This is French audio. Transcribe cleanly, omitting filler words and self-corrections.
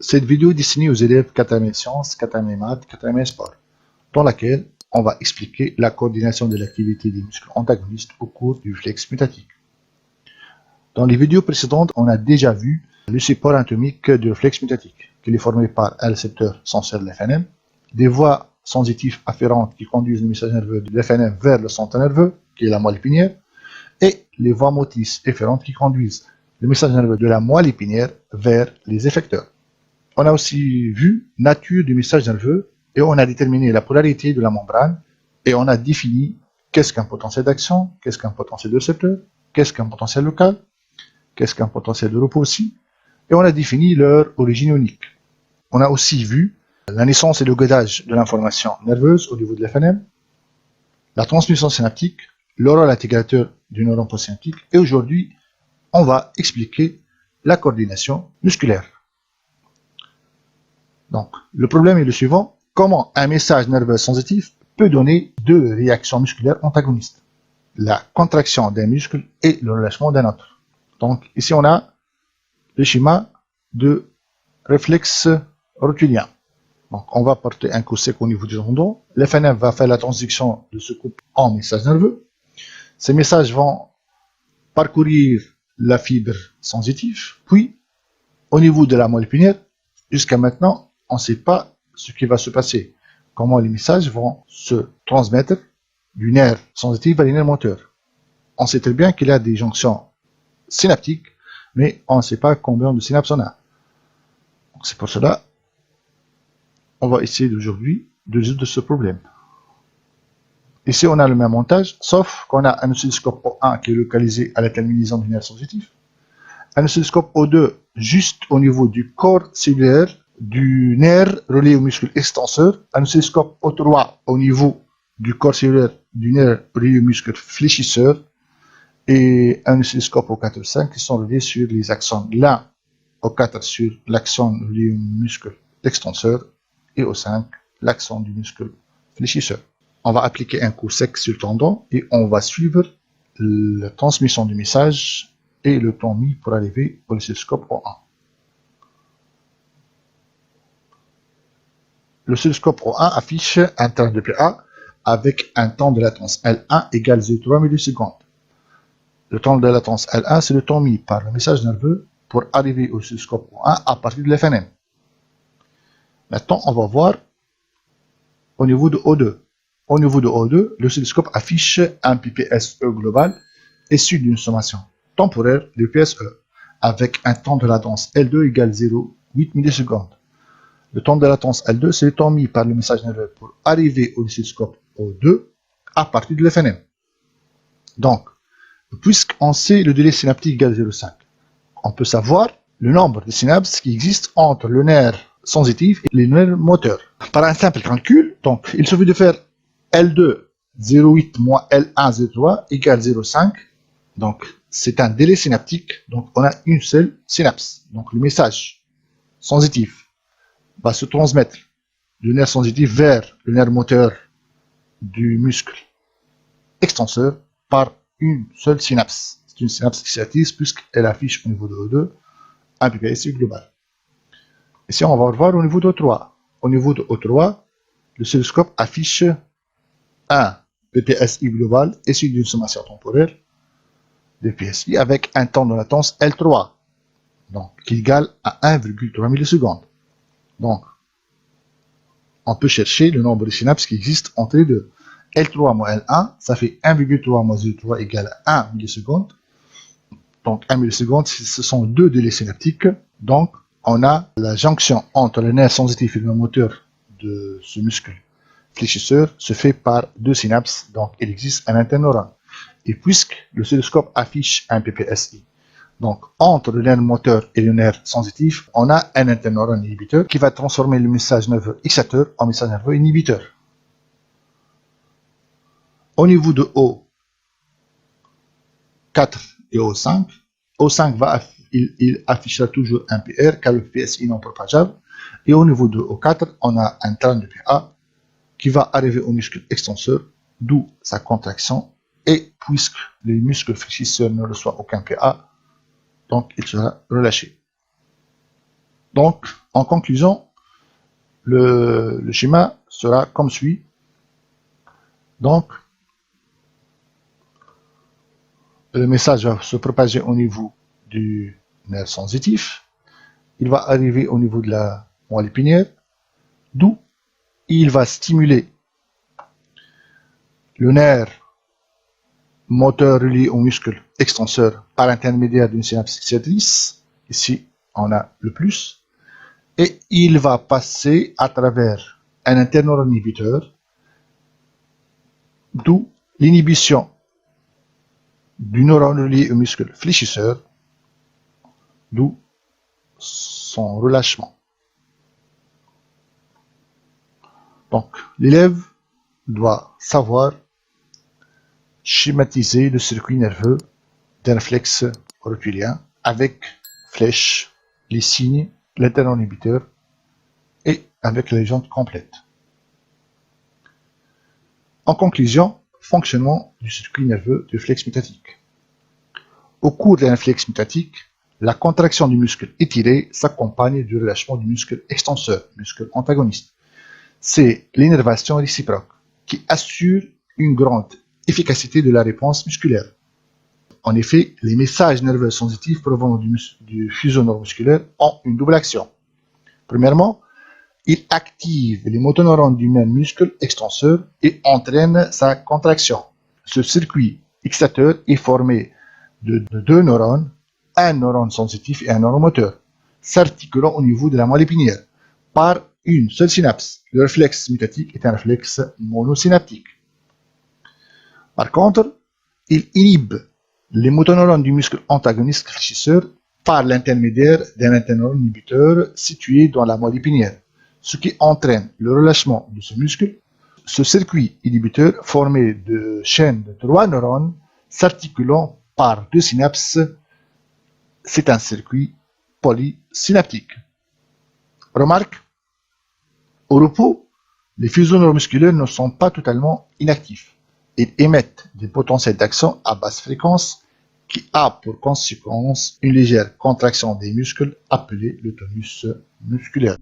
Cette vidéo est destinée aux élèves 4e sciences, 4e maths, 4e sport, dans laquelle on va expliquer la coordination de l'activité des muscles antagonistes au cours du réflexe mutatique. Dans les vidéos précédentes, on a déjà vu le support anatomique du réflexe mutatique, qui est formé par un récepteur sensoire de l'FNM, des voies sensitives afférentes qui conduisent le message nerveux de l'FNM vers le centre nerveux, qui est la moelle épinière, et les voies motrices efférentes qui conduisent le message nerveux de la moelle épinière vers les effecteurs. On a aussi vu la nature du message nerveux et on a déterminé la polarité de la membrane et on a défini qu'est-ce qu'un potentiel d'action, qu'est-ce qu'un potentiel de récepteur, qu'est-ce qu'un potentiel local, qu'est-ce qu'un potentiel de repos aussi, et on a défini leur origine unique. On a aussi vu la naissance et le codage de l'information nerveuse au niveau de l'FNM, la transmission synaptique, le rôle intégrateur du neurone postsynaptique, et aujourd'hui, on va expliquer la coordination musculaire. Donc, le problème est le suivant: comment un message nerveux sensitif peut donner deux réactions musculaires antagonistes, la contraction d'un muscle et le relâchement d'un autre. Donc, ici, on a le schéma de réflexe rotulien. Donc, on va porter un coup sec au niveau du tendon. L'FNM va faire la transition de ce couple en message nerveux. Ces messages vont parcourir la fibre sensitive, puis au niveau de la moelle épinière. Jusqu'à maintenant, on ne sait pas ce qui va se passer, comment les messages vont se transmettre du nerf sensitif à les nerfs moteurs. On sait très bien qu'il y a des jonctions synaptiques, mais on ne sait pas combien de synapses on a. C'est pour cela on va essayer aujourd'hui de résoudre ce problème. Ici, on a le même montage, sauf qu'on a un oscilloscope O1 qui est localisé à la terminaison du nerf sensitif, un oscilloscope O2 juste au niveau du corps cellulaire du nerf relié au muscle extenseur, un oscilloscope O3 au niveau du corps cellulaire du nerf relié au muscle fléchisseur, et un oscilloscope O4-5 qui sont reliés sur les axones. L'un O4 sur l'axone relié au muscle extenseur et O5 l'axone du muscle fléchisseur. On va appliquer un coup sec sur le tendon et on va suivre la transmission du message et le temps mis pour arriver au oscilloscope O1. L'oscilloscope O1 affiche un temps de PA avec un temps de latence L1 égale 0,3 millisecondes. Le temps de latence L1, c'est le temps mis par le message nerveux pour arriver au oscilloscope O1 à partir de l'FNM. Maintenant, on va voir au niveau de O2. Au niveau de O2, l'oscilloscope affiche un PPSE global issu d'une sommation temporaire de PSE avec un temps de latence L2 égale 0,8 millisecondes. Le temps de latence L2, c'est le temps mis par le message nerveux pour arriver au oscilloscope O2 à partir de l'FNM. Donc, puisqu'on sait le délai synaptique égale 0,5, on peut savoir le nombre de synapses qui existent entre le nerf sensitif et les nerfs moteurs. Par un simple calcul, donc, il suffit de faire L2 0,8 moins L1 0,3 égale 0,5. Donc, c'est un délai synaptique. Donc, on a une seule synapse. Donc, le message sensitif va se transmettre du nerf sensitif vers le nerf moteur du muscle extenseur par une seule synapse. C'est une synapse qui s'attise puisqu'elle affiche au niveau de O2 un PPSI global. Ici, on va revoir au niveau de O3. Au niveau de O3, l'oscilloscope affiche un PPSI global issu d'une sommation temporaire de PSI avec un temps de latence L3, donc qui est égal à 1,3 millisecondes. Donc, on peut chercher le nombre de synapses qui existent entre les deux. L3 moins L1, ça fait 1,3 moins 0,3 égale à 1 milliseconde. Donc 1 milliseconde, ce sont deux délais synaptiques. Donc, on a la jonction entre le nerf sensitif et le moteur de ce muscle fléchisseur se fait par deux synapses, donc il existe un interneurone. Et puisque l'oscilloscope affiche un PPSI, donc entre le nerf moteur et le nerf sensitif, on a un interneurone inhibiteur qui va transformer le message nerveux exciteur en message nerveux inhibiteur. Au niveau de O4 et O5, O5 il affichera toujours un PR car le PSI non propageable. Et au niveau de O4, on a un train de PA qui va arriver au muscle extenseur, d'où sa contraction. Et puisque les muscles fléchisseurs ne reçoivent aucun PA, donc il sera relâché. Donc, En conclusion, le schéma sera comme suit. Donc, le message va se propager au niveau du nerf sensitif. Il va arriver au niveau de la moelle épinière, d'où il va stimuler le nerf moteur relié au muscle extenseur par l'intermédiaire d'une synapse excitrice. Ici, on a le plus. Et il va passer à travers un interneuron inhibiteur, d'où l'inhibition du neurone relié au muscle fléchisseur, d'où son relâchement. Donc, l'élève doit savoir schématiser le circuit nerveux d'un réflexe rotulien avec flèche, les signes, l'interneuron inhibiteur et avec la légende complète. En conclusion, fonctionnement du circuit nerveux du réflexe mutatique. Au cours d'un réflexe mutatique, la contraction du muscle étiré s'accompagne du relâchement du muscle extenseur, muscle antagoniste. C'est l'innervation réciproque qui assure une grande efficacité de la réponse musculaire. En effet, les messages nerveux sensitifs provenant du fuseau neuromusculaire ont une double action. Premièrement, ils activent les motoneurones du même muscle extenseur et entraînent sa contraction. Ce circuit excitateur est formé de deux neurones, un neurone sensitif et un neurone moteur, s'articulant au niveau de la moelle épinière par une seule synapse. Le réflexe mutatique est un réflexe monosynaptique. Par contre, il inhibe les motoneurones du muscle antagoniste fléchisseur par l'intermédiaire d'un interneuron inhibiteur situé dans la moelle épinière, ce qui entraîne le relâchement de ce muscle. Ce circuit inhibiteur formé de chaînes de 3 neurones s'articulant par 2 synapses, c'est un circuit polysynaptique. Remarque, au repos, les fuseaux neuromusculaires ne sont pas totalement inactifs. Ils émettent des potentiels d'action à basse fréquence qui a pour conséquence une légère contraction des muscles appelée le tonus musculaire.